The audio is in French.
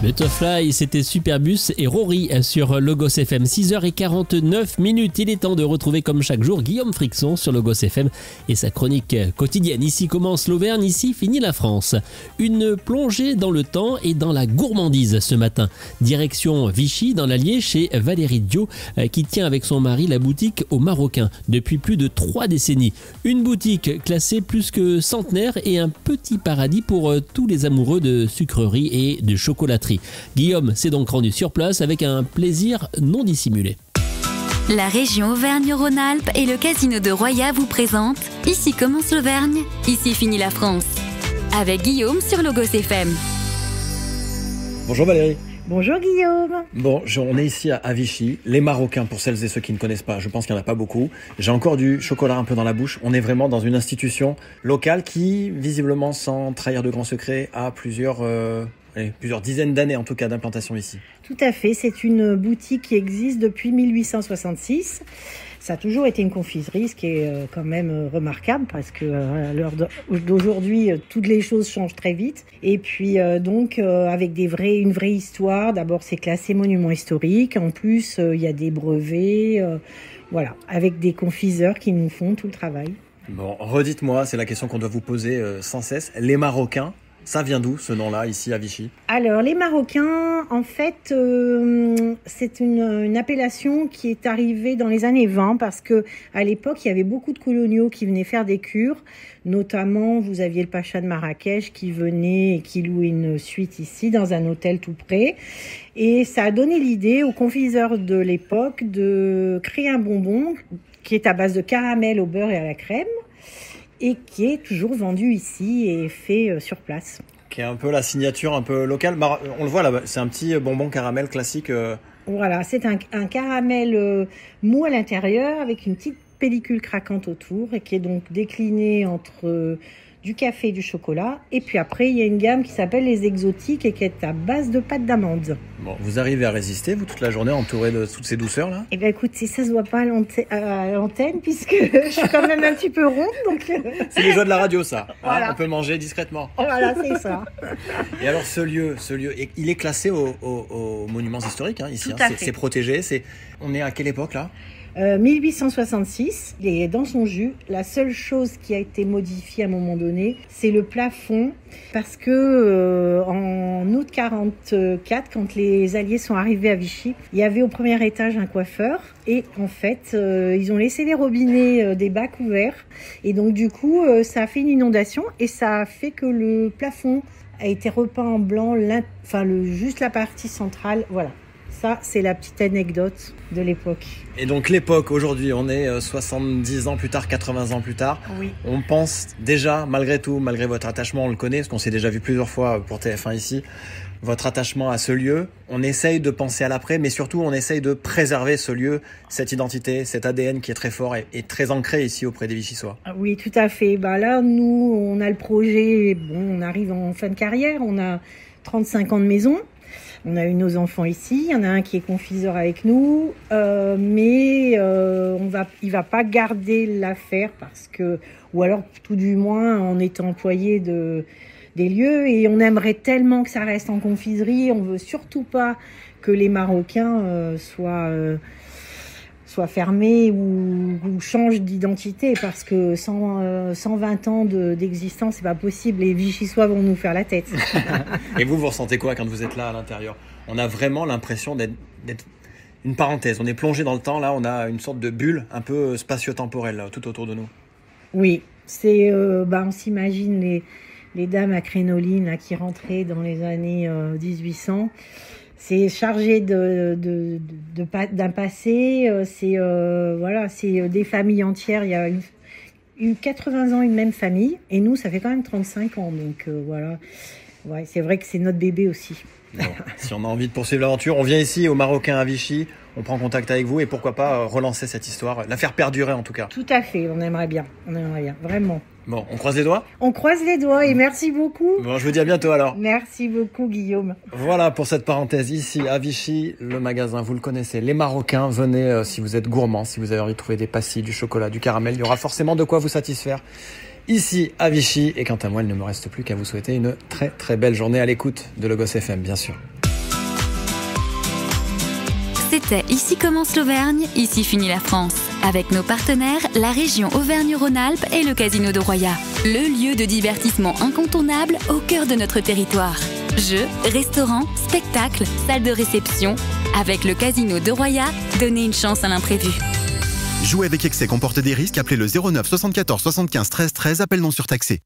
Butterfly, c'était Superbus et Rory sur Logos FM. 6h49. Il est temps de retrouver comme chaque jour Guillaume Frixon sur Logos FM et sa chronique quotidienne. Ici commence l'Auvergne, ici finit la France. Une plongée dans le temps et dans la gourmandise ce matin. Direction Vichy dans l'Allier chez Valérie Dio qui tient avec son mari la boutique au Marocain depuis plus de 3 décennies. Une boutique classée plus que centenaire et un petit paradis pour tous les amoureux de sucreries et de chocolaterie. Guillaume s'est donc rendu sur place avec un plaisir non dissimulé. La région Auvergne-Rhône-Alpes et le casino de Roya vous présentent Ici commence l'Auvergne, ici finit la France. Avec Guillaume sur Logos FM. Bonjour Valérie. Bonjour Guillaume. Bon, on est ici à Vichy, les Marocains pour celles et ceux qui ne connaissent pas, je pense qu'il n'y en a pas beaucoup. J'ai encore du chocolat un peu dans la bouche, on est vraiment dans une institution locale qui, visiblement sans trahir de grands secrets, a plusieurs dizaines d'années en tout cas d'implantation ici. Tout à fait, c'est une boutique qui existe depuis 1866. Ça a toujours été une confiserie, ce qui est quand même remarquable parce que à l'heure d'aujourd'hui, toutes les choses changent très vite. Et puis avec une vraie histoire. D'abord, c'est classé monument historique. En plus, il y a des brevets, avec des confiseurs qui nous font tout le travail. Bon, redites-moi, c'est la question qu'on doit vous poser sans cesse. Les Marocains, ça vient d'où ce nom-là, ici à Vichy ? Alors, les Marocains, en fait, c'est une appellation qui est arrivée dans les années 20 parce que à l'époque, il y avait beaucoup de coloniaux qui venaient faire des cures. Notamment, vous aviez le pacha de Marrakech qui venait et qui louait une suite ici dans un hôtel tout près. Et ça a donné l'idée aux confiseurs de l'époque de créer un bonbon qui est à base de caramel au beurre et à la crème, et qui est toujours vendu ici et fait sur place. Qui est un peu la signature un peu locale. On le voit là, c'est un petit bonbon caramel classique. Voilà, c'est un caramel mou à l'intérieur avec une petite pellicule craquante autour et qui est donc décliné entre du café et du chocolat. Et puis après, il y a une gamme qui s'appelle les exotiques et qui est à base de pâte d'amande. Bon, vous arrivez à résister, vous, toute la journée, entouré de toutes ces douceurs-là ? Eh bien, écoutez, ça se voit pas à l'antenne puisque je suis quand même un petit peu ronde. Donc... C'est les joies de la radio, ça. Voilà. On peut manger discrètement. Voilà, c'est ça. Et alors, ce lieu, il est classé aux monuments historiques, ici. Tout à fait. C'est protégé. On est à quelle époque, là ? 1866, il est dans son jus. La seule chose qui a été modifiée à un moment donné, c'est le plafond, parce que en août 44, quand les Alliés sont arrivés à Vichy, il y avait au premier étage un coiffeur, et en fait, ils ont laissé les robinets des bacs ouverts, et donc du coup, ça a fait une inondation, et ça a fait que le plafond a été repeint en blanc, juste la partie centrale, voilà. Ça, c'est la petite anecdote de l'époque. Et donc l'époque, aujourd'hui, on est 70 ans plus tard, 80 ans plus tard. Oui. On pense déjà, malgré tout, malgré votre attachement, on le connaît, parce qu'on s'est déjà vu plusieurs fois pour TF1 ici, votre attachement à ce lieu. On essaye de penser à l'après, mais surtout, on essaye de préserver ce lieu, cette identité, cet ADN qui est très fort et très ancré ici auprès des Vichysois. Oui, tout à fait. Là, nous, on a le projet, on arrive en fin de carrière, on a 35 ans de maison. On a eu nos enfants ici, il y en a un qui est confiseur avec nous, mais il va pas garder l'affaire ou alors tout du moins en étant employé des lieux, et on aimerait tellement que ça reste en confiserie, on veut surtout pas que les Marocains soient fermés ou changent d'identité, parce que 120 ans d'existence, c'est pas possible. Les Vichysois vont nous faire la tête. Et vous ressentez quoi quand vous êtes là à l'intérieur ? On a vraiment l'impression d'être une parenthèse. On est plongé dans le temps, là, on a une sorte de bulle un peu spatio-temporelle là, tout autour de nous. Oui, c'est on s'imagine les dames à crinoline là, qui rentraient dans les années 1800. C'est chargé d'un passé, c'est des familles entières. Il y a eu 80 ans une même famille, et nous, ça fait quand même 35 ans. Donc voilà, ouais, c'est vrai que c'est notre bébé aussi. Bon, si on a envie de poursuivre l'aventure, on vient ici au Marocain à Vichy, on prend contact avec vous et pourquoi pas relancer cette histoire, la faire perdurer en tout cas. Tout à fait, on aimerait bien, vraiment. Bon, on croise les doigts ? On croise les doigts et merci beaucoup. Bon, je vous dis à bientôt alors. Merci beaucoup Guillaume. Voilà pour cette parenthèse ici à Vichy, le magasin, vous le connaissez, les Marocains, venez si vous êtes gourmand, si vous avez envie de trouver des pastilles, du chocolat, du caramel, il y aura forcément de quoi vous satisfaire. ici à Vichy. Et quant à moi, il ne me reste plus qu'à vous souhaiter une très très belle journée à l'écoute de Logos FM, bien sûr. C'était Ici commence l'Auvergne, ici finit la France. Avec nos partenaires, la région Auvergne-Rhône-Alpes et le Casino de Roya. Le lieu de divertissement incontournable au cœur de notre territoire. Jeux, restaurants, spectacles, salles de réception. Avec le Casino de Roya, donnez une chance à l'imprévu. Jouer avec excès comporte des risques. Appelez le 09 74 75 13 13. Appel non surtaxé.